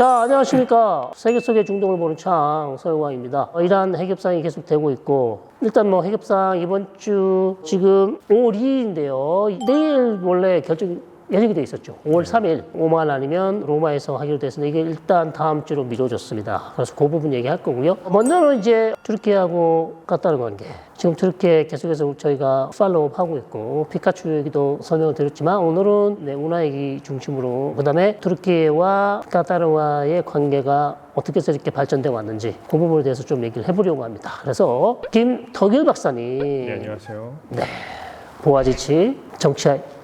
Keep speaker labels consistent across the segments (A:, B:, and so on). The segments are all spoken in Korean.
A: 자, 안녕하십니까. 세계 속의 중동을 보는 창 서영광입니다. 이란 핵협상이 계속되고 있고, 일단 뭐 핵협상 이번 주 지금 5월 2일인데요. 내일 원래 결정 예정이 돼 있었죠. 5월 3일 오만 아니면 로마에서 하기로 됐는데 이게 일단 다음 주로 미뤄졌습니다. 그래서 그 부분 얘기할 거고요. 먼저는 이제 튀르키예하고 카타르 관계. 지금 튀르키예 계속해서 저희가 팔로우업 하고 있고 피카츄 얘기도 설명을 드렸지만 오늘은 운하 얘기 중심으로 그다음에 튀르키예와 카타르와의 관계가 어떻게 해서 이렇게 발전되어 왔는지 그 부분에 대해서 좀 얘기를 해보려고 합니다. 그래서 김덕일 박사님.
B: 네, 안녕하세요.
A: 네. 보아지치 정치학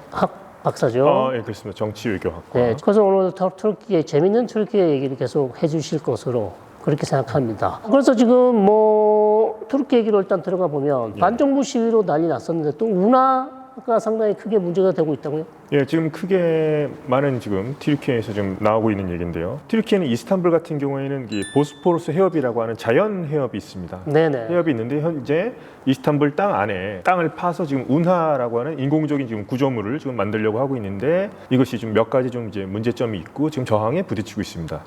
A: 박사죠.
B: 예, 그렇습니다. 정치외교학과.
A: 네, 그래서 오늘 튀르키예 재밌는 튀르키예 얘기를 계속 해주실 것으로 그렇게 생각합니다. 그래서 지금 뭐 튀르키예 얘기로 일단 들어가 보면 반정부 시위로 난리 났었는데 또 운하가 상당히 크게 문제가 되고 있다고요?
B: 예, 지금 크게 많은 지금 튀르키예에서 좀 나오고 있는 얘기인데요. 튀르키예는 이스탄불 같은 경우에는 이 보스포러스 해협이라고 하는 자연 해협이 있습니다.
A: 네네.
B: 해협이 있는데 현재 이스탄불 땅 안에 땅을 파서 지금 운하라고 하는 인공적인 지금 구조물을 지금 만들려고 하고 있는데 이것이 좀 몇 가지 좀 이제 문제점이 있고 지금 저항에 부딪히고 있습니다.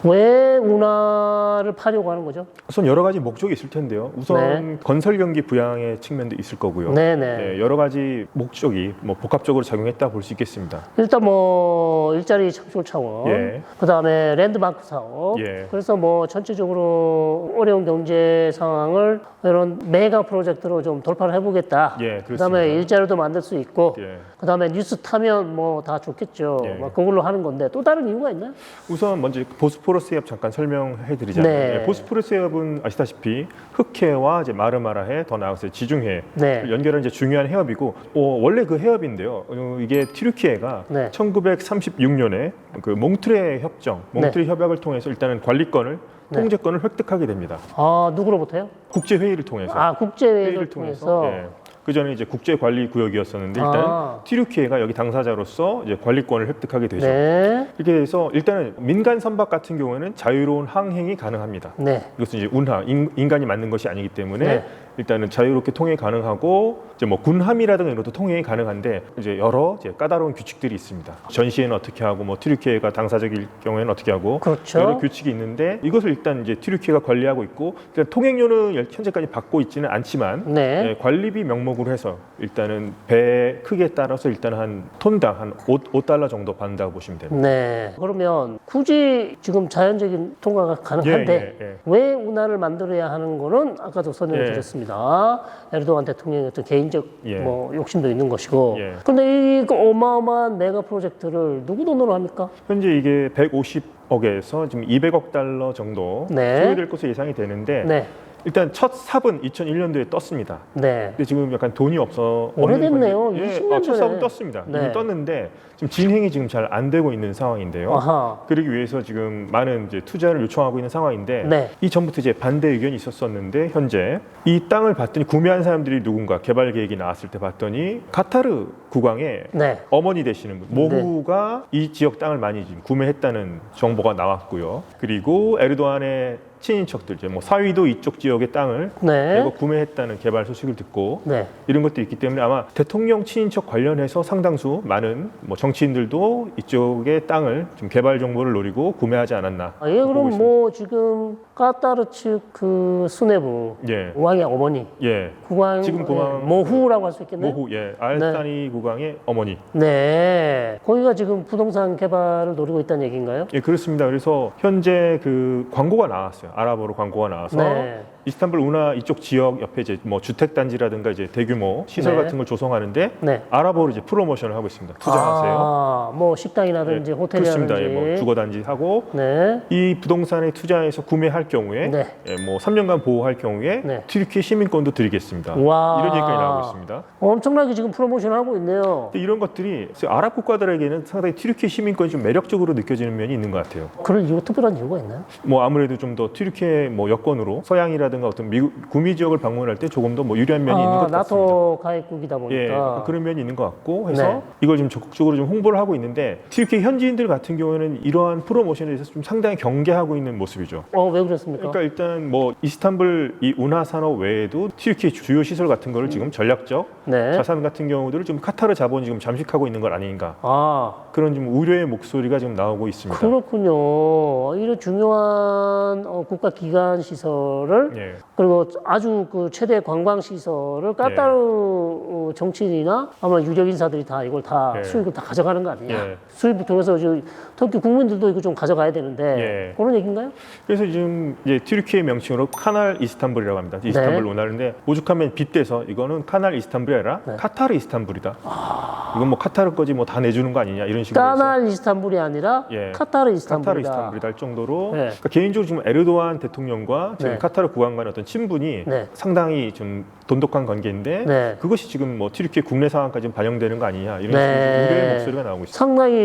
A: 왜 운하를 파려고 하는 거죠?
B: 우선 여러 가지 목적이 있을 텐데요. 우선 건설 경기 부양의 측면도 있을 거고요.
A: 네네.
B: 예, 여러 가지 목적이 뭐 복합적으로 작용했다 볼 수 있겠습니다.
A: 일단 뭐 일자리 창출 차원,
B: 예.
A: 그다음에 랜드마크 사업.
B: 예.
A: 그래서 뭐 전체적으로 어려운 경제 상황을 이런 메가 프로젝트로 좀 돌파를 해보겠다.
B: 예, 그렇습니다.
A: 그다음에 일자리도 만들 수 있고,
B: 예.
A: 그다음에 뉴스 타면 뭐 다 좋겠죠.
B: 예.
A: 뭐 그걸로 하는 건데 또 다른 이유가 있나요?
B: 우선 먼저 보스포러스 해협 잠깐 설명해드리자면
A: 네.
B: 보스포러스 해협은 아시다시피 흑해와 이제 마르마라해 더 나아가서 지중해
A: 네.
B: 연결하는 이제 중요한 해협이고 원래 그 해협인데요. 이게 튀르키예가
A: 네.
B: 1936년에 그 몽트레 협정, 몽트레 협약을 통해서 일단은 관리권을 통제권을 획득하게 됩니다.
A: 아, 누구로부터요?
B: 국제 회의를 통해서.
A: 아, 국제회의를 통해서.
B: 예. 그 전에 이제 국제 관리 구역이었었는데 일단 튀르키예가 여기 당사자로서 이제 관리권을 획득하게 되죠.
A: 네.
B: 이렇게 해서 일단은 민간 선박 같은 경우에는 자유로운 항행이 가능합니다.
A: 네.
B: 이것은 이제 운하, 인간이 만든 것이 아니기 때문에
A: 네.
B: 일단은 자유롭게 통행 가능하고 이제 뭐 군함이라든가 이런 것도 통행이 가능한데 이제 여러 이제 까다로운 규칙들이 있습니다. 전시에는 어떻게 하고 뭐 튀르키예가 당사자일 경우에는 어떻게 하고
A: 그렇죠.
B: 여러 규칙이 있는데 이것을 일단 이제 튀르키예가 관리하고 있고 일단 통행료는 현재까지 받고 있지는 않지만
A: 네.
B: 관리비 명목으로 해서 일단은 배 크기에 따라서 일단 한 톤당 한 5달러 정도 받는다고 보시면 됩니다.
A: 네. 그러면 굳이 지금 자연적인 통과가 가능한데 왜 운하를 만들어야 하는 거는 아까도 설명을 드렸습니다. 에르도안 대통령의 어떤 개인적 뭐 욕심도 있는 것이고. 그런데 이 어마어마한 메가 프로젝트를 누구 돈으로 합니까?
B: 현재 이게 150억에서 지금 200억 달러 정도 소요될 것으로 예상이 되는데 일단 첫 삽은 2001년도에 떴습니다.
A: 네.
B: 근데 지금 약간 돈이 없어.
A: 오래됐네요. 20년 전에.
B: 첫 삽은 떴습니다. 이미 떴는데 지금 진행이 지금 잘 안 되고 있는 상황인데요.
A: 아하.
B: 그러기 위해서 지금 많은 이제 투자를 요청하고 있는 상황인데 이 전부터 이제 반대 의견이 있었었는데 현재 이 땅을 봤더니 구매한 사람들이 누군가 개발 계획이 나왔을 때 봤더니 카타르 국왕의 어머니 되시는 분 모후가 이 지역 땅을 많이 지금 구매했다는 정보가 나왔고요. 그리고 에르도안의 친인척들 이제 뭐 사위도 이쪽 지역의 땅을 대거 구매했다는 개발 소식을 듣고 이런 것들이 있기 때문에 아마 대통령 친인척 관련해서 상당수 많은 뭐 정치인들도 이쪽의 땅을 좀 개발 정보를 노리고 구매하지 않았나.
A: 그럼 뭐 지금 카타르 측 그 수뇌부 왕의 어머니, 국왕
B: 지금 국왕
A: 모후라고 할 수 있겠네요.
B: 모후 알사니 국왕의 어머니.
A: 네, 거기가 지금 부동산 개발을 노리고 있다는 얘기인가요?
B: 예, 그렇습니다. 그래서 현재 그 광고가 나왔어요. 아랍어로 광고가 나와서 이스탄불 운하 이쪽 지역 옆에 이제 뭐 주택 단지라든가 이제 대규모 시설 같은 걸 조성하는데 아랍어로 이제 프로모션을 하고 있습니다. 투자하세요.
A: 뭐 식당이라든지 호텔이라든지.
B: 그렇습니다. 뭐 주거 단지 하고 이 부동산에 투자해서 구매할 경우에 뭐 3년간 보호할 경우에 튀르키예 시민권도 드리겠습니다. 이런 얘기가 나오고 있습니다.
A: 엄청나게 지금 프로모션을 하고 있네요.
B: 이런 것들이 아랍 국가들에게는 상당히 튀르키예 시민권이 좀 매력적으로 느껴지는 면이 있는 것 같아요.
A: 그런 이유 특별한 이유가 있나요?
B: 뭐 아무래도 좀 더 튀르키예 뭐 여건으로 서양이라든가 튀르키예라든가 어떤 미국 구미 지역을 방문할 때 조금 더 뭐 유리한 면이 있는 것 같습니다.
A: 나토 가입국이다 보니까
B: 예, 그런 면이 있는 것 같고 해서
A: 네.
B: 이걸 좀 적극적으로 좀 홍보를 하고 있는데 튀르키예 현지인들 같은 경우에는 이러한 프로모션에 대해서 좀 상당히 경계하고 있는 모습이죠.
A: 왜 그렇습니까?
B: 그러니까 일단 뭐 이스탄불 이 운하 산업 외에도 튀르키예 주요 시설 같은 거를 지금 전략적
A: 네.
B: 자산 같은 경우들을 좀 카타르 자본이 지금 잠식하고 있는 것 아닌가
A: 그런
B: 좀 우려의 목소리가 지금 나오고 있습니다.
A: 그렇군요. 이런 중요한 국가 기관 시설을
B: 예.
A: 그리고 아주 그 최대 관광 시설을 까따르 정치인이나 아마 유력 인사들이 다 이걸 다
B: 예.
A: 수익을 다 가져가는 거 아니냐?
B: 예.
A: 수입을 통해서 터키 국민들도 이거 좀 가져가야 되는데
B: 예.
A: 그런 얘기인가요?
B: 그래서 지금 이제 튀르키예 명칭으로 카날 이스탄불이라고 합니다. 이스탄불
A: 네.
B: 운하인데 오죽하면 빗대서 이거는 카날 이스탄불이 아니라
A: 네.
B: 카타르 이스탄불이다. 이건 뭐 카타르 거지 뭐 다 내주는 거 아니냐 이런 식으로 해서
A: 까날 이스탄불이 아니라
B: 예.
A: 카타르 이스탄불이다.
B: 카타르 이스탄불이다 할 정도로
A: 네.
B: 그러니까 개인적으로 지금 에르도안 대통령과 지금
A: 네.
B: 카타르 국왕 간의 어떤 친분이
A: 네.
B: 상당히 좀 돈독한 관계인데
A: 네.
B: 그것이 지금 뭐 튀르키예 국내 상황까지 반영되는 거 아니냐 이런
A: 네.
B: 식으로 우려의 목소리가 나오고 있습니다.
A: 상당히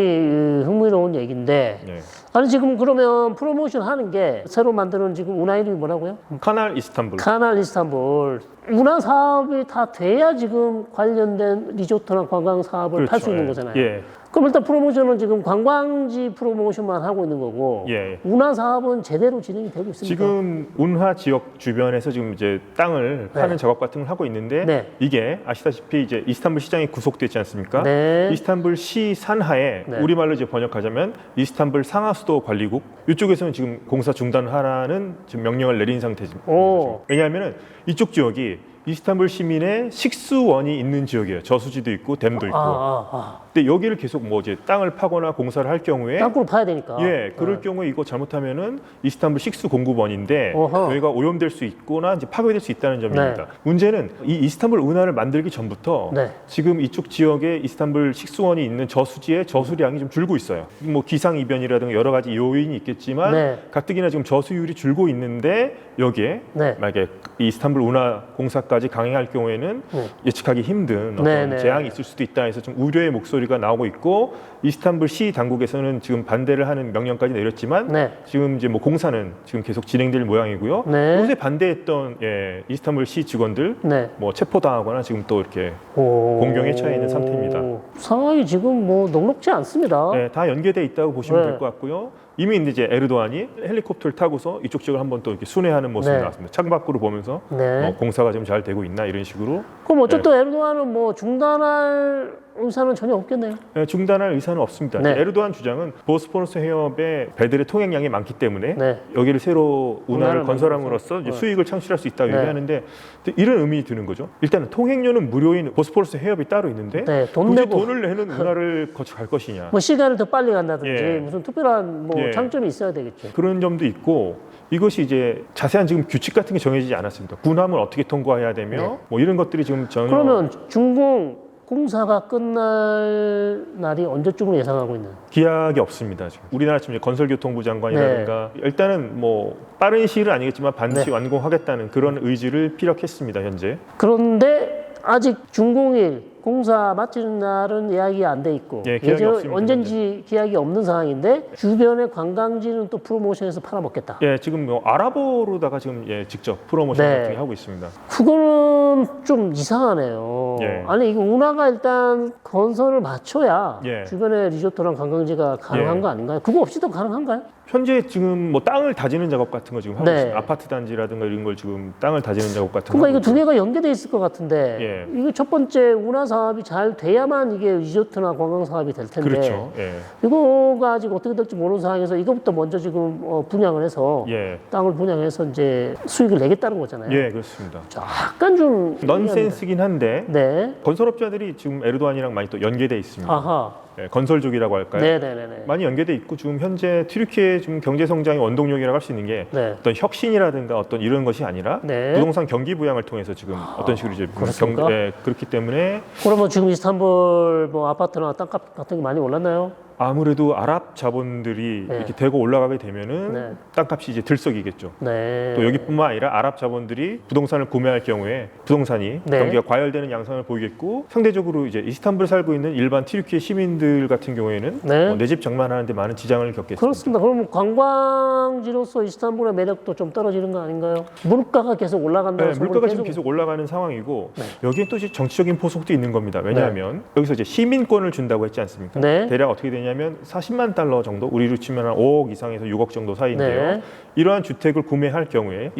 A: 흥미로운 얘기인데
B: 예.
A: 아니 지금 그러면 프로모션 하는 게 새로 만드는 지금 운하 이름이 뭐라고요?
B: 카날 이스탄불.
A: 카날 이스탄불. 운하 사업이 다 돼야 지금 관련된 리조트나 관광 사업을 팔 수 있는
B: 예.
A: 거잖아요.
B: 예.
A: 그럼 일단 프로모션은 지금 관광지 프로모션만 하고 있는 거고
B: 예.
A: 운하 사업은 제대로 진행이 되고 있습니까?
B: 지금 운하 지역 주변에서 지금 이제 땅을 파는 작업 같은 걸 하고 있는데
A: 네.
B: 이게 아시다시피 이제 이스탄불 시장이 구속됐지 않습니까?
A: 네.
B: 이스탄불 시 산하에
A: 네.
B: 우리말로 이제 번역하자면 이스탄불 상하수도 관리국 이쪽에서는 지금 공사 중단하라는 지금 명령을 내린 상태입니다.
A: 오.
B: 왜냐하면은 이쪽 지역이 이스탄불 시민의 식수원이 있는 지역이에요. 저수지도 있고 댐도 있고. 근데 여기를 계속 뭐 이제 땅을 파거나 공사를 할 경우에
A: 땅굴을 파야 되니까.
B: 예, 그럴 경우에 이거 잘못하면은 이스탄불 식수 공급원인데
A: 어허.
B: 여기가 오염될 수 있거나 이제 파괴될 수 있다는 점입니다.
A: 네.
B: 문제는 이 이스탄불 운하를 만들기 전부터
A: 네.
B: 지금 이쪽 지역에 이스탄불 식수원이 있는 저수지의 저수량이 좀 줄고 있어요. 뭐 기상 이변이라든가 여러 가지 요인이 있겠지만
A: 네.
B: 가뜩이나 지금 저수율이 줄고 있는데 여기에
A: 네.
B: 만약에 이 이스탄불 운하 공사까지 강행할 경우에는
A: 네.
B: 예측하기 힘든 어떤
A: 네, 네.
B: 재앙이 있을 수도 있다 해서 좀 우려의 목소리가 나오고 있고 이스탄불 시 당국에서는 지금 반대를 하는 명령까지 내렸지만
A: 네.
B: 지금 이제 뭐 공사는 지금 계속 진행될 모양이고요.
A: 네.
B: 요새 반대했던 이스탄불 시 직원들
A: 네.
B: 뭐 체포당하거나 지금 또 이렇게
A: 오.
B: 공경에 처해 있는 상태입니다.
A: 상황이 지금 뭐 녹록지 않습니다.
B: 다 연계돼 있다고 보시면
A: 네.
B: 될 것 같고요. 이미 이제 에르도안이 헬리콥터를 타고서 이쪽 지역을 한번 또 이렇게 순회하는 모습이
A: 네.
B: 나왔습니다. 창밖으로 보면서
A: 네.
B: 공사가 지금 잘 되고 있나 이런 식으로
A: 그럼 어쨌든 에르도안은 뭐 중단할 의사는 전혀 없겠네요.
B: 중단할 의사는 없습니다.
A: 네.
B: 에르도안 주장은 보스포러스 해협의 배들의 통행량이 많기 때문에
A: 네.
B: 여기를 새로 운하를
A: 운하를
B: 건설함으로써 이제
A: 네.
B: 수익을 창출할 수 있다고
A: 네.
B: 얘기하는데 이런 의미 드는 거죠. 일단 통행료는 무료인 보스포러스 해협이 따로 있는데
A: 네, 돈
B: 굳이
A: 내고.
B: 돈을 내는 운하를 거쳐 갈 것이냐.
A: 뭐 시간을 더 빨리 간다든지
B: 예.
A: 무슨 특별한 뭐
B: 예.
A: 장점이 있어야 되겠죠.
B: 그런 점도 있고 이것이 이제 자세한 지금 규칙 같은 게 정해지지 않았습니다. 군함을 어떻게 통과해야 되며
A: 네.
B: 뭐 이런 것들이 지금 전혀
A: 그러면 중공 공사가 끝날 날이 언제쯤으로 예상하고 있나요?
B: 기약이 없습니다. 지금 우리나라 지금 이제 건설교통부 장관이라든가 일단은 뭐 빠른 시일은 아니겠지만 반드시
A: 네.
B: 완공하겠다는 그런 의지를 피력했습니다. 현재.
A: 그런데 아직 준공일 공사 마치는 날은 예약이 안 돼 있고
B: 예, 기약이 없습니다,
A: 언젠지 기약이 없는 상황인데 주변의 관광지는 또 프로모션에서 팔아먹겠다.
B: 예, 지금 뭐 아랍어로다가 지금 직접 프로모션
A: 네.
B: 같은 게 하고 있습니다.
A: 그거는 좀 이상하네요.
B: 예.
A: 아니 이거 운하가 일단 건설을 마쳐야
B: 예.
A: 주변에 리조트랑 관광지가 가능한
B: 예.
A: 거 아닌가요? 그거 없이도 가능한가요?
B: 현재 지금 뭐 땅을 다지는 작업 같은 거 지금 하고
A: 네.
B: 있습니다. 아파트 단지라든가 이런 걸 지금 땅을 다지는 작업 같은 거.
A: 그러니까
B: 하고
A: 이거 두
B: 있고요.
A: 개가 연계돼 있을 것 같은데
B: 예.
A: 이거 첫 번째 운하 사업이 잘 돼야만 이게 리조트나 관광 사업이 될 텐데
B: 그렇죠. 예.
A: 이거가 아직 어떻게 될지 모르는 상황에서 이것부터 먼저 지금 분양을 해서
B: 예.
A: 땅을 분양해서 이제 수익을 내겠다는 거잖아요.
B: 예, 그렇습니다.
A: 약간 좀
B: 넌센스긴 한데
A: 네.
B: 건설업자들이 지금 에르도안이랑 많이 또 연계돼 있습니다.
A: 아하.
B: 예, 건설족이라고 할까요?
A: 네네네네.
B: 많이 연계돼 있고 지금 현재 튀르키예 좀 경제 성장의 원동력이라고 할 수 있는 게
A: 네.
B: 어떤 혁신이라든가 어떤 이런 것이 아니라
A: 네.
B: 부동산 경기 부양을 통해서 지금 어떤 식으로 이제
A: 그렇습니까?
B: 그렇기 때문에
A: 그러면 지금 이스탄불 뭐 아파트나 땅값 같은 게 많이 올랐나요?
B: 아무래도 아랍 자본들이
A: 네.
B: 이렇게 되고 올라가게 되면은
A: 네.
B: 땅값이 이제 들썩이겠죠.
A: 네.
B: 또 여기뿐만 아니라 아랍 자본들이 부동산을 구매할 경우에 부동산이
A: 네.
B: 경기가 과열되는 양상을 보이겠고, 상대적으로 이제 이스탄불에 살고 있는 일반 튀르키예 시민들 같은 경우에는
A: 네.
B: 내 집 장만하는데 많은 지장을 겪겠습니다.
A: 그렇습니다. 그럼 관광지로서 이스탄불의 매력도 좀 떨어지는 거 아닌가요? 물가가 계속 올라간다는
B: 네,
A: 소문이
B: 물가가 지금 계속 올라가는 상황이고,
A: 네.
B: 여기에 또 이제 정치적인 포석도 있는 겁니다. 왜냐하면 여기서 이제 시민권을 준다고 했지 않습니까?
A: 네.
B: 대략 어떻게 되냐면 40만 달러 정도, 우리로 치면 한 5억 이상에서 6억 정도 사이인데요.
A: 네.
B: 이러한 주택을 구매할 경우에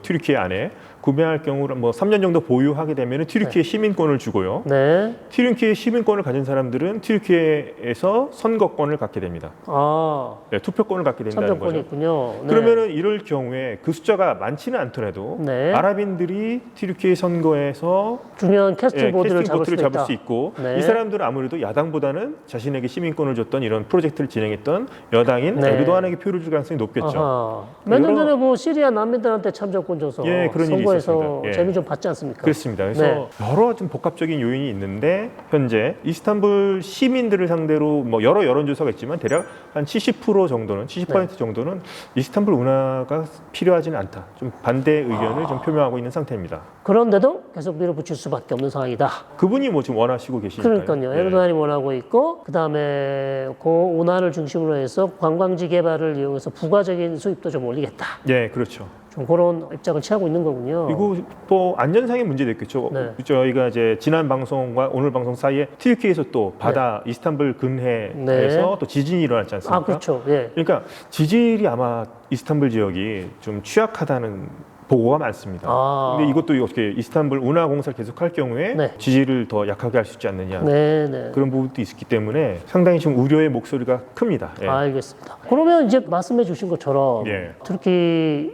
B: 튀르키예 안에 구매할 경우를 뭐 3년 정도 보유하게 되면 튀르키예 시민권을 주고요.
A: 네.
B: 튀르키예 시민권을 가진 사람들은 튀르키예에서 선거권을 갖게 됩니다.
A: 아,
B: 네, 투표권을 갖게 된다는
A: 참정권이
B: 거죠.
A: 있군요. 네.
B: 그러면은 이럴 경우에 그 숫자가 많지는 않더라도
A: 네.
B: 아랍인들이 튀르키예 선거에서
A: 중요한 캐스팅 보드를
B: 캐스팅
A: 잡을 수
B: 보트를
A: 있다.
B: 잡을 수 있고,
A: 네.
B: 이 사람들은 아무래도 야당보다는 자신에게 시민권을 줬던 이런 프로젝트를 진행했던 여당인
A: 네.
B: 에르도안에게 표를 줄 가능성이 높겠죠.
A: 아하. 몇 년
B: 여러-
A: 전에 뭐 시리아 난민들한테 참정권 줘서
B: 예, 그런 일이
A: 선거에서
B: 있었습니다. 예.
A: 재미 좀 받지 않습니까?
B: 그렇습니다. 그래서
A: 네.
B: 여러 좀 복합적인 요인이 있는데, 현재 이스탄불 시민들을 상대로 뭐 여러 여론조사가 있지만 대략 한 70% 정도는 70% 정도는 이스탄불 운하가 필요하지는 않다. 좀 반대 의견을 좀 표명하고 있는 상태입니다.
A: 그런데도 계속 밀어붙일 수밖에 없는 상황이다.
B: 그분이 뭐 지금 원하시고 계시니까요.
A: 그러니까요.
B: 예.
A: 에르도안이 원하고 있고, 그 다음에 그 운하를 중심으로 해서 관광지 개발을 이용해서 부가적인 수입도 좀 올리겠다.
B: 예, 그렇죠.
A: 좀 그런 입장을 취하고 있는 거군요.
B: 그리고 또 안전상의 문제도 있겠죠.
A: 네.
B: 저희가 이제 지난 방송과 오늘 방송 사이에 튀르키예에서 또 바다 이스탄불 근해에서
A: 네.
B: 또 지진이 일어났지 않습니까?
A: 아, 그렇죠. 예.
B: 그러니까 지질이 아마 이스탄불 지역이 좀 취약하다는 보고가 많습니다.
A: 아.
B: 근데 이것도 어떻게 이스탄불 운하 공사를 계속할 경우에
A: 네.
B: 지질을 더 약하게 할 수 있지 않느냐,
A: 네, 네.
B: 그런 부분도 있기 때문에 상당히 지금 우려의 목소리가 큽니다. 예.
A: 알겠습니다. 그러면 이제 말씀해 주신 것처럼
B: 예.
A: 터키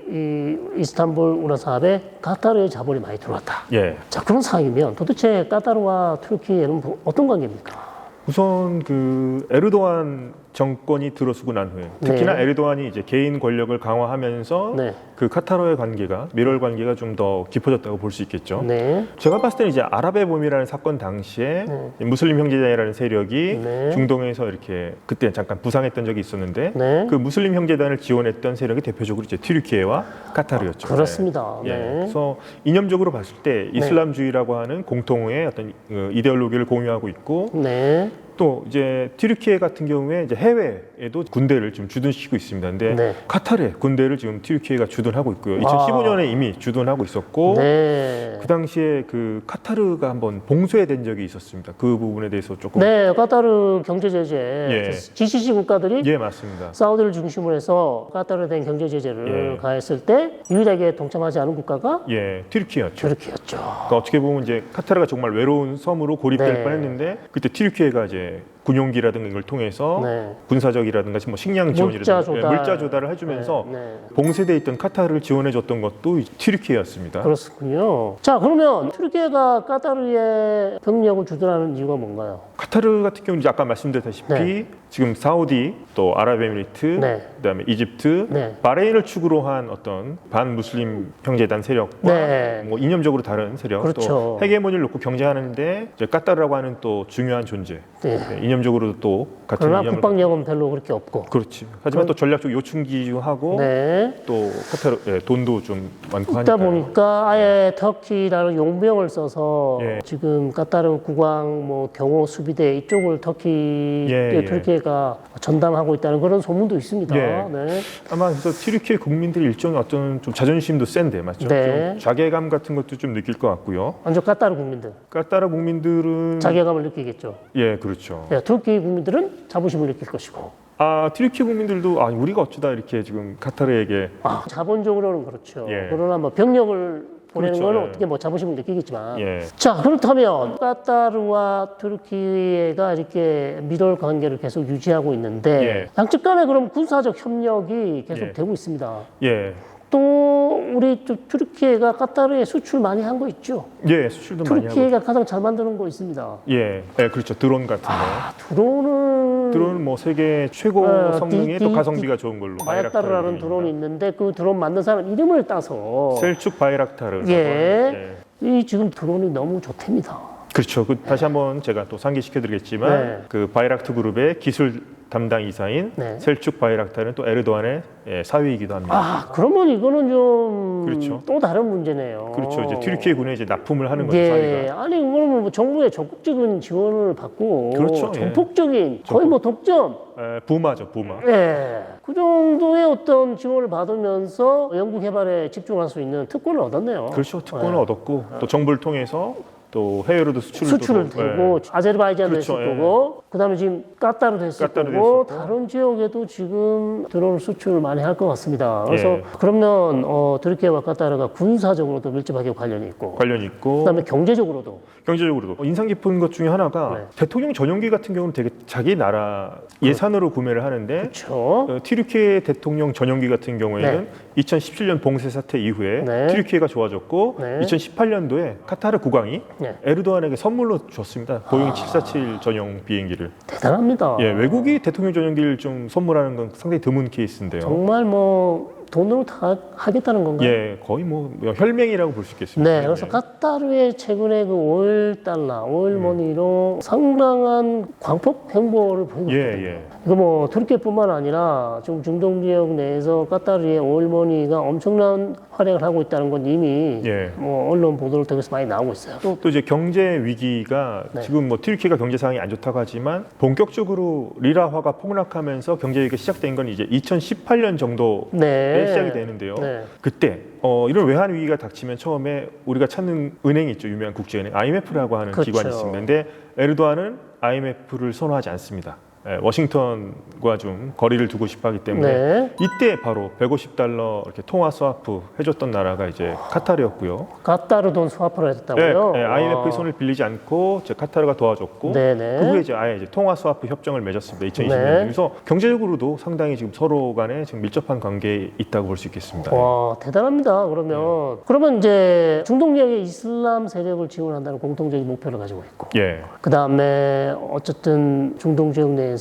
A: 이스탄불 운하 사업에 카타르의 자본이 많이 들어왔다.
B: 예.
A: 자, 그런 상황이면 도대체 카타르와 터키에는 어떤 관계입니까?
B: 우선 그 에르도안 정권이 들어서고 난 후에, 특히나
A: 네.
B: 에르도안이 이제 개인 권력을 강화하면서
A: 네.
B: 그 카타르의 관계가, 밀월 관계가 좀 더 깊어졌다고 볼 수 있겠죠.
A: 네.
B: 제가 봤을 때는 이제 아랍의 봄이라는 사건 당시에 무슬림 형제단이라는 세력이
A: 네.
B: 중동에서 이렇게 그때 잠깐 부상했던 적이 있었는데,
A: 네.
B: 그 무슬림 형제단을 지원했던 세력이 대표적으로 이제 튀르키예와 카타르였죠.
A: 그렇습니다.
B: 예.
A: 네.
B: 그래서 이념적으로 봤을 때 이슬람주의라고 하는 공통의 어떤 이데올로기를 공유하고 있고,
A: 네.
B: 또 이제 튀르키예 같은 경우에 이제 해외에도 군대를 지금 주둔시키고 있습니다. 근데
A: 네.
B: 카타르에 군대를 지금 튀르키예가 주둔하고 있고요. 2015년에 이미 주둔하고 있었고,
A: 네.
B: 그 당시에 그 카타르가 한번 봉쇄된 적이 있었습니다. 그 부분에 대해서 조금
A: 네, 카타르 경제 제재,
B: 예.
A: GCC 국가들이
B: 예, 맞습니다.
A: 사우디를 중심으로 해서 카타르에 대한 경제 제재를
B: 예.
A: 가했을 때 유일하게 동참하지 않은 국가가
B: 예, 튀르키예였죠.
A: 터키였죠.
B: 그러니까 어떻게 보면 이제 카타르가 정말 외로운 섬으로 고립될
A: 네.
B: 뻔했는데, 그때 튀르키예가 이제 군용기라든가 이걸 통해서
A: 네.
B: 군사적이라든가 뭐 식량 지원이라든가 물자 조달을 해주면서
A: 네, 네.
B: 봉쇄돼 있던 카타르를 지원해줬던 것도 튀르키예였습니다.
A: 그렇군요. 자, 그러면 터키가 카타르의 병력을 주둔하는 이유가 뭔가요?
B: 카타르 같은 경우는 이제 아까 말씀드렸다시피
A: 네.
B: 지금 사우디, 또 아랍에미리트,
A: 네.
B: 그다음에 이집트,
A: 네.
B: 바레인을 축으로 한 어떤 반무슬림 형제단 세력과
A: 네.
B: 뭐 이념적으로 다른 세력,
A: 그렇죠.
B: 또 헤게모니를 놓고 경쟁하는데 이제 카타르라고 하는 또 중요한 존재,
A: 네.
B: 네, 이념적으로도 또 같은
A: 그러나
B: 이념을
A: 국방력은 별로 그렇게 없고.
B: 그렇지. 하지만 또 전략적 요충지하고
A: 네.
B: 또 카타르 돈도 좀 많고
A: 그러다
B: 하니까.
A: 보니까 아예 터키라는 용병을 써서
B: 예.
A: 지금 카타르 국왕 뭐 경호 수비대 이쪽을
B: 예.
A: 터키가 전담하고 있다는 그런 소문도 있습니다.
B: 예.
A: 네.
B: 아마 그래서 튀르키예 국민들이 일종의 어떤 좀 자존심도 센데 맞죠?
A: 네.
B: 좀 자괴감 같은 것도 좀 느낄 것 같고요.
A: 완전 카타르 국민들
B: 카타르 국민들은
A: 자괴감을 느끼겠죠.
B: 예, 그렇죠.
A: 예, 터키 국민들은 자부심을 느낄 것이고.
B: 튀르키예 국민들도 우리가 어쩌다 이렇게 지금 카타르에게
A: 자본적으로는 그렇죠.
B: 예.
A: 그러나 뭐 병력을 보내는
B: 그렇죠.
A: 거는
B: 예.
A: 어떻게 뭐 자부심을 느끼겠지만.
B: 예.
A: 자, 그렇다면 카타르와 터키가 이렇게 밀월 관계를 계속 유지하고 있는데
B: 예.
A: 양측 간에 그럼 군사적 협력이 계속
B: 예.
A: 되고 있습니다.
B: 예.
A: 또 우리 또 터키가 카타르에 수출 많이 한 거 있죠.
B: 예, 수출도 많이 하고.
A: 터키가 가장 잘 만드는 거 있습니다.
B: 예. 예, 그렇죠. 드론 같은 거.
A: 드론은
B: 드론은 뭐 세계 최고 성능의 또 가성비가 좋은 걸로
A: 바이락타르라는 드론이 있는데 그 드론 만든 사람 이름을 따서
B: 셀축 바이락타르.
A: 예. 이 지금 드론이 너무 좋답니다.
B: 그렇죠. 다시 한번 제가 또 상기시켜드리겠지만
A: 네.
B: 그 바이락트 그룹의 기술 담당 이사인
A: 네.
B: 셀축 바이락타르는 또 에르도안의 사위이기도 합니다.
A: 아, 그러면 이거는 좀
B: 그렇죠.
A: 또 다른 문제네요.
B: 그렇죠. 이제 튀르키예 군에 이제 납품을 하는 거죠.
A: 예.
B: 사위가.
A: 아니, 그러면 뭐 정부의 적극적인 지원을 받고
B: 그렇죠. 예.
A: 전폭적인 거의 뭐 독점.
B: 부마죠, 부마.
A: 예. 그 정도의 어떤 지원을 받으면서 연구 개발에 집중할 수 있는 특권을 얻었네요.
B: 그렇죠. 특권을
A: 예.
B: 얻었고 또 정부를 통해서 또 해외로도
A: 수출을 되고 아제르바이잔도
B: 그렇죠,
A: 했을 거고 그다음에 지금 까따르도 했을
B: 까따르도
A: 거고
B: 했었고.
A: 다른 지역에도 지금 드론 수출을 많이 할 것 같습니다. 그래서
B: 예.
A: 그러면 튀르키예와 까따르가 군사적으로도 밀접하게 관련이 있고
B: 관련이 있고
A: 그다음에 경제적으로도
B: 경제적으로도 인상 깊은 것 중에 하나가
A: 네.
B: 대통령 전용기 같은 경우는 되게 자기 나라 예산으로 구매를 하는데
A: 그렇죠.
B: 튀르키예 대통령 전용기 같은 경우에는
A: 네.
B: 2017년 봉쇄 사태 이후에
A: 네.
B: 튀르키예가 좋아졌고
A: 네.
B: 2018년도에 카타르 국왕이
A: 네.
B: 에르도안에게 선물로 줬습니다. 보잉 747 전용 비행기를.
A: 대단합니다.
B: 예, 외국이 대통령 전용기를 좀 선물하는 건 상당히 드문 케이스인데요.
A: 정말 뭐 돈으로 다 하겠다는 건가요?
B: 예, 거의 뭐 혈맹이라고 볼 수 있겠습니다.
A: 네, 그래서 까따르의 최근에 그 오일 달러, 오일 머니로 상당한 광폭 행보를 보이고 있거든요.
B: 예.
A: 이거 뭐 튀르키예뿐만 아니라 지금 중동 지역 내에서 까따르의 오일 머니가 엄청난 활약을 하고 있다는 건 이미
B: 예.
A: 뭐 언론 보도를 통해서 많이 나오고 있어요.
B: 또 이제 경제 위기가
A: 네.
B: 지금 뭐 튀르키예가 경제 상황이 안 좋다고 하지만 본격적으로 리라화가 폭락하면서 경제 위기가 시작된 건 이제 2018년 정도
A: 네.
B: 시작이 되는데요.
A: 네.
B: 그때 이런 외환 위기가 닥치면 처음에 우리가 찾는 은행이 있죠. 유명한 국제은행 IMF라고 하는
A: 그렇죠.
B: 기관이 있습니다. 근데 에르도안은 IMF를 선호하지 않습니다. 워싱턴과 좀 거리를 두고 싶어 하기 때문에
A: 네.
B: 이때 바로 150달러 이렇게 통화 스와프 해줬던 나라가 이제 카타르였고요.
A: 까따르 돈 스와프를 했다고요?
B: IMF의 손을 빌리지 않고 이제 카타르가 도와줬고
A: 네네.
B: 그 후에 이제 아예 이제 통화 스와프 협정을 맺었습니다. 2020년.
A: 네.
B: 그래서 경제적으로도 상당히 지금 서로 간에 지금 밀접한 관계에 있다고 볼 수 있겠습니다.
A: 와, 대단합니다. 그러면 이제 중동 지역의 이슬람 세력을 지원한다는 공통적인 목표를 가지고 있고
B: 예.
A: 그 다음에 어쨌든 중동 지역 내에서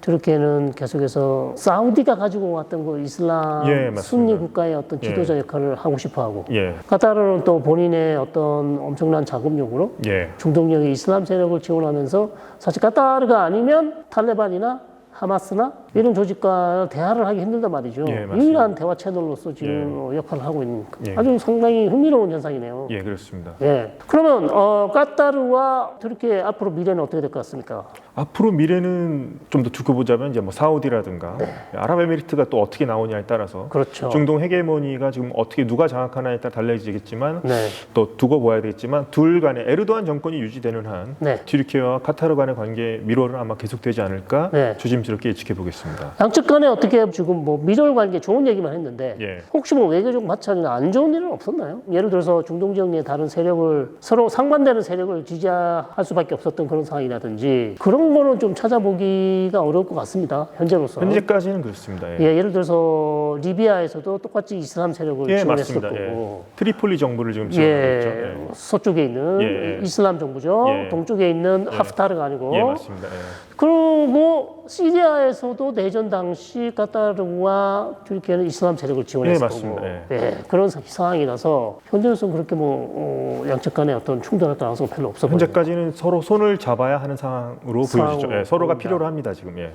A: 튀르키예는 계속해서 사우디가 가지고 왔던 그 이슬람
B: 예, 맞습니다.
A: 순니 국가의 어떤 지도자 역할을 하고 싶어하고
B: 예.
A: 카타르는 또 본인의 어떤 엄청난 자금력으로
B: 예.
A: 중동 지역의 이슬람 세력을 지원하면서 사실 카타르가 아니면 탈레반이나 하마스나 이런 조직과 대화를 하기 힘들단 말이죠.
B: 예, 맞습니다.
A: 유일한 대화 채널로서 지금 역할을 하고 있는
B: 예.
A: 아주 상당히 흥미로운 현상이네요.
B: 예, 그렇습니다.
A: 예. 그러면 까따르와 튀르키예 앞으로 미래는 어떻게 될 것 같습니까?
B: 앞으로 미래는 좀 더 두고 보자면 이제 뭐 사우디라든가 아랍에미리트가 또 어떻게 나오냐에 따라서
A: 그렇죠.
B: 중동 헤게모니가 지금 어떻게 누가 장악하나에 따라 달라지겠지만
A: 네.
B: 또 두고 봐야 되겠지만 둘 간에 에르도안 정권이 유지되는 한
A: 네.
B: 튀르키예와 카타르 간의 관계 미로는 아마 계속되지 않을까
A: 네.
B: 조심스럽게 예측해 보겠습니다.
A: 양측 간에 어떻게 지금 뭐 미절 관계 좋은 얘기만 했는데
B: 예.
A: 혹시 뭐 외교적 마찰이나 안 좋은 일은 없었나요? 예를 들어서 중동 지역 내 다른 세력을 서로 상반되는 세력을 지지할 수밖에 없었던 그런 상황이라든지 그런 거는 좀 찾아보기가 어려울 것 같습니다. 현재로서.
B: 현재까지는 그렇습니다. 예.
A: 예, 예를 들어서 리비아에서도 똑같이 이슬람 세력을
B: 예,
A: 지원했을
B: 맞습니다.
A: 거고.
B: 트리폴리 정부를 지금 지원하고 있죠.
A: 예,
B: 예.
A: 서쪽에 있는
B: 예, 예.
A: 이슬람 정부죠.
B: 예.
A: 동쪽에 있는 하프타르가 아니고.
B: 예, 맞습니다. 예.
A: 그리고 시리아에서도 내전 당시 까따르와 튀르키예는 이슬람 세력을 지원했을
B: 예,
A: 거고.
B: 맞습니다. 예.
A: 예, 그런 상황이라서 현재로서는 그렇게 뭐 양측 간에 어떤 충돌할 가능성은 별로 없어 보여요.
B: 현재까지는 서로 손을 잡아야 하는 상황으로 보여지죠. 예, 서로가
A: 보인다.
B: 필요로 합니다. 지금. 예.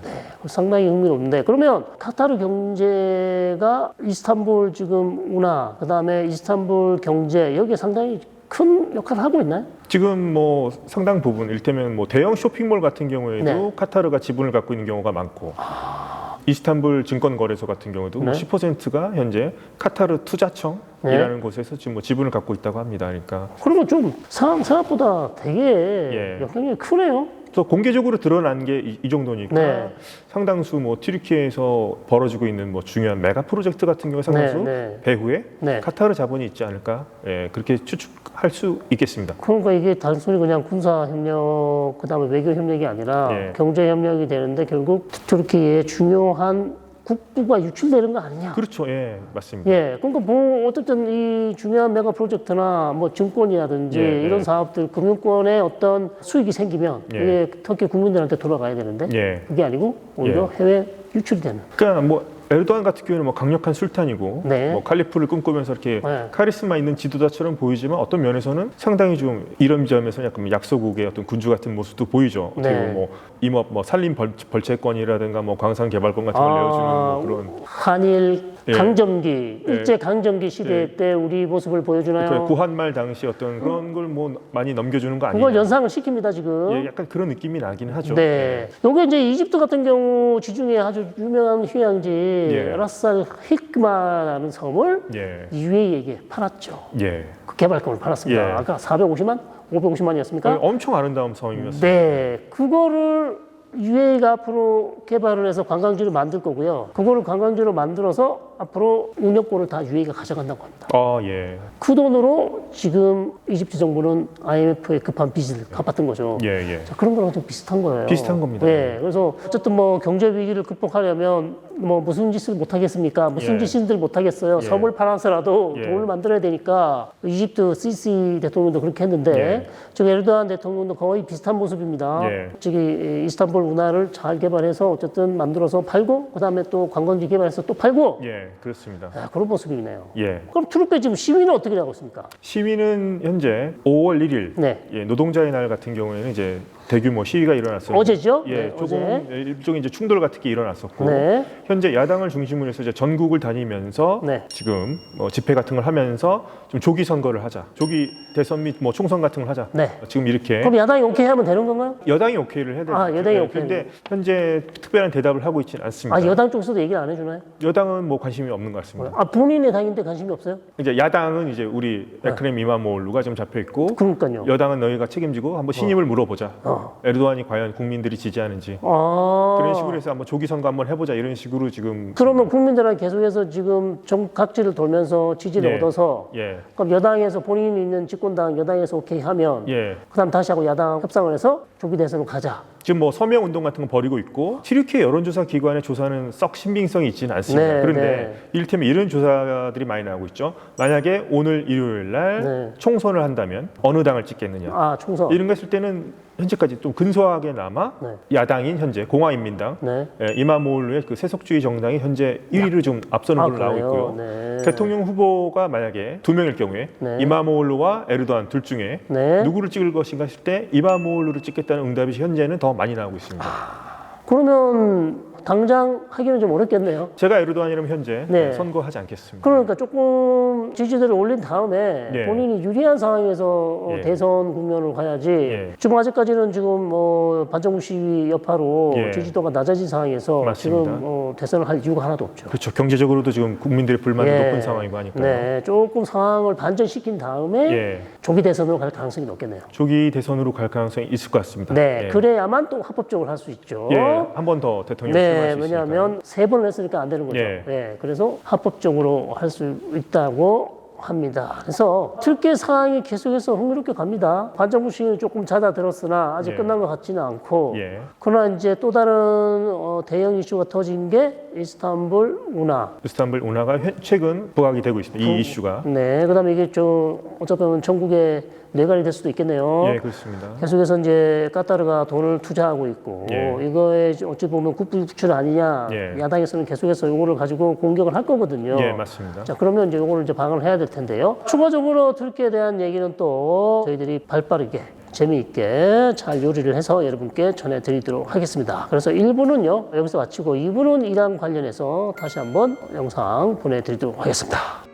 A: 상당히 흥미롭는데 그러면 카타르 경제가 이스탄불 지금 운하 그다음에 이스탄불 경제 여기에 상당히 큰 역할을 하고 있나요?
B: 지금 뭐 상당 부분 일테면 뭐 대형 쇼핑몰 같은 경우에도
A: 네.
B: 카타르가 지분을 갖고 있는 경우가 많고 이스탄불 증권거래소 같은 경우도
A: 네.
B: 10%가 현재 카타르 투자청이라는 곳에서 지금 뭐 지분을 갖고 있다고 합니다. 그러니까
A: 그러면 좀 생각보다 되게
B: 예.
A: 영향력이 크네요.
B: 그래서 공개적으로 드러난 게 이 정도니까
A: 네.
B: 상당수 뭐 튀르키예에서 벌어지고 있는 뭐 중요한 메가 프로젝트 같은 경우에 상당수
A: 네, 네.
B: 배후에
A: 네.
B: 카타르 자본이 있지 않을까 예, 그렇게 추측할 수 있겠습니다.
A: 그러니까 이게 단순히 그냥 군사 협력 그다음에 외교 협력이 아니라
B: 예.
A: 경제 협력이 되는데 결국 튀르키예의 중요한 국부가 유출되는 거 아니냐?
B: 그렇죠, 예, 맞습니다.
A: 예, 그러니까 뭐 어쨌든 이 중요한 메가 프로젝트나 뭐 증권이라든지
B: 예,
A: 이런
B: 예.
A: 사업들 금융권에 어떤 수익이 생기면
B: 예.
A: 이게 터키 국민들한테 돌아가야 되는데
B: 예.
A: 그게 아니고 오히려 해외 유출되는.
B: 그러니까 뭐 에르도안 같은 경우는 뭐 강력한 술탄이고
A: 네.
B: 뭐 칼리프를 꿈꾸면서 이렇게
A: 네.
B: 카리스마 있는 지도자처럼 보이지만 어떤 면에서는 상당히 좀 이런 점에서 약간 약소국의 어떤 군주 같은 모습도 보이죠.
A: 네.
B: 어떻게 뭐 임업 뭐 산림 벌채권이라든가 뭐 광산 개발권 같은 걸 내어주는 뭐 그런
A: 한일
B: 예.
A: 강점기
B: 예.
A: 일제 강점기 시대
B: 예.
A: 때 우리 모습을 보여주나요?
B: 그러니까 구한말 당시 어떤 그런 걸 뭐 많이 넘겨주는 거 아니에요?
A: 그걸 연상을 시킵니다 지금.
B: 예, 약간 그런 느낌이 나긴 하죠.
A: 네. 요게 이제 이집트 같은 경우 지중해 아주 유명한 휴양지
B: 예.
A: 라스 히크마라는 섬을
B: 예.
A: UAE에게 팔았죠.
B: 예.
A: 그 개발권을 팔았습니다.
B: 예.
A: 아까 450만, 550만이었습니까?
B: 엄청 아름다운 섬이었어요.
A: 네, 그거를 UAE가 앞으로 개발을 해서 관광지를 만들 거고요. 그거를 관광지로 만들어서 앞으로 운영권을 다 UAE가 가져간다고 합니다.
B: 아, 예.
A: 그 돈으로 지금 이집트 정부는 IMF의 급한 빚을 갚았던 거죠.
B: 예, 예.
A: 자, 그런 거랑 좀 비슷한 거예요.
B: 비슷한 겁니다.
A: 네, 그래서 어쨌든 뭐 경제 위기를 극복하려면 뭐 무슨 짓을 못 하겠습니까? 무슨
B: 예.
A: 짓인들 못 하겠어요.
B: 예.
A: 섬을 팔아서라도
B: 예.
A: 돈을 만들어야 되니까 이집트 시시 대통령도 그렇게 했는데
B: 예.
A: 저기 에르도안 대통령도 거의 비슷한 모습입니다.
B: 예.
A: 저기 이스탄불 운하를 잘 개발해서 어쨌든 만들어서 팔고 그다음에 또 관광지 개발해서 또 팔고
B: 예, 그렇습니다.
A: 아, 그런 모습이네요.
B: 예.
A: 그럼 트루페 지금 시위는 어떻게 하고 있습니까?
B: 시위는 현재 5월 1일
A: 네.
B: 예, 노동자의 날 같은 경우에는 이제 대규모 시위가 일어났어요.
A: 어제죠?
B: 예,
A: 네,
B: 조금
A: 어제.
B: 일종의 이제 충돌 같은 게 일어났었고
A: 네.
B: 현재 야당을 중심으로 해서 이제 전국을 다니면서
A: 네.
B: 지금 뭐 집회 같은 걸 하면서 좀 조기 선거를 하자, 조기 대선 및 뭐 총선 같은 걸 하자.
A: 네.
B: 지금 이렇게
A: 그럼 야당이 오케이 하면 되는 건가요?
B: 여당이 오케이를 해야 되죠.
A: 아, 여당이 오케이.
B: 그런데 현재 특별한 대답을 하고 있지는 않습니다.
A: 아, 여당 쪽에서도 얘기를 안 해주나요?
B: 여당은 뭐 관심이 없는 것 같습니다.
A: 아, 본인의 당인데 관심이 없어요?
B: 이제 야당은 이제 우리 에크렘 이마모올루가 지금 잡혀 있고
A: 그러니까요.
B: 여당은 너희가 책임지고 한번 신임을 물어보자.
A: 어.
B: 에르도안이 과연 국민들이 지지하는지
A: 아.
B: 그런 식으로 해서 한번 조기 선거 한번 해보자 이런 식으로 지금
A: 그러면 국민들은 계속해서 지금 전 각지를 돌면서 지지를
B: 예.
A: 얻어서
B: 예,
A: 그럼 여당에서 본인이 있는 집권당 여당에서 오케이 하면
B: 예.
A: 그다음 다시 하고 야당 협상을 해서 조기 대선으로 가자.
B: 지금 뭐 서명 운동 같은 거 벌이고 있고 튀르키예 여론조사 기관의 조사는 썩 신빙성이 있지는 않습니다.
A: 네,
B: 그런데
A: 네.
B: 이를테면 이런 조사들이 많이 나오고 있죠. 만약에 오늘 일요일 날
A: 네.
B: 총선을 한다면 어느 당을 찍겠느냐.
A: 아, 총선.
B: 이런 거 했을 때는 현재까지 좀 근소하게 남아
A: 네.
B: 야당인 현재 공화인민당
A: 네.
B: 이마모올루의 그 세속주의 정당이 현재 1위를 좀 앞서는 걸로 나오고 있고요.
A: 네.
B: 대통령 후보가 만약에 두 명일 경우에
A: 네.
B: 이마모올루와 에르도안 둘 중에
A: 네.
B: 누구를 찍을 것인가 했을 때 이마모올루를 찍겠다는 응답이 현재는 더 많이 나오고 있습니다.
A: 그러면 당장 하기는 좀 어렵겠네요.
B: 제가 에르도안이라면 현재
A: 네.
B: 선거하지 않겠습니다.
A: 그러니까 조금 지지도를 올린 다음에
B: 예.
A: 본인이 유리한 상황에서
B: 예.
A: 대선 국면을 가야지.
B: 예.
A: 지금 아직까지는 지금 뭐 반정부 시위 여파로
B: 예.
A: 지지도가 낮아진 상황에서
B: 맞습니다.
A: 지금 대선을 할 이유가 하나도 없죠.
B: 그렇죠. 경제적으로도 지금 국민들의 불만이
A: 예.
B: 높은 상황이고 하니까요.
A: 네, 조금 상황을 반전시킨 다음에
B: 예.
A: 조기 대선으로 갈 가능성이 높겠네요.
B: 조기 대선으로 갈 가능성이 있을 것 같습니다.
A: 네,
B: 예.
A: 그래야만 또 합법적으로 할 수 있죠.
B: 예. 한 번 더 대통령
A: 네,
B: 출마할 수 있으니까요.
A: 왜냐하면 세 번을 했으니까 안 되는 거죠.
B: 예.
A: 네, 그래서 합법적으로 할 수 있다고 합니다. 그래서 튀르키예 상황이 계속해서 흥미롭게 갑니다. 반정부 시위는 조금 잦아들었으나 아직
B: 예.
A: 끝난 것 같지는 않고
B: 예.
A: 그러나 이제 또 다른 대형 이슈가 터진 게 이스탄불 운하.
B: 이스탄불 운하가 최근 부각이 되고 있습니다. 이 이슈가.
A: 네, 그다음에 이게 어차피 보면 전국에 뇌관이 될 수도 있겠네요.
B: 예, 그렇습니다.
A: 계속해서 이제 까타르가 돈을 투자하고 있고
B: 예.
A: 이거에 어찌 보면 국부유출 아니냐.
B: 예.
A: 야당에서는 계속해서 이거를 가지고 공격을 할 거거든요.
B: 예, 맞습니다.
A: 자, 그러면 이제 이거를 이제 방어를 해야 될 텐데요. 추가적으로 튀르키예에 대한 얘기는 또 저희들이 발빠르게 재미있게 잘 요리를 해서 여러분께 전해드리도록 하겠습니다. 그래서 1부는요 여기서 마치고 2부는 이란 관련해서 다시 한번 영상 보내드리도록 하겠습니다.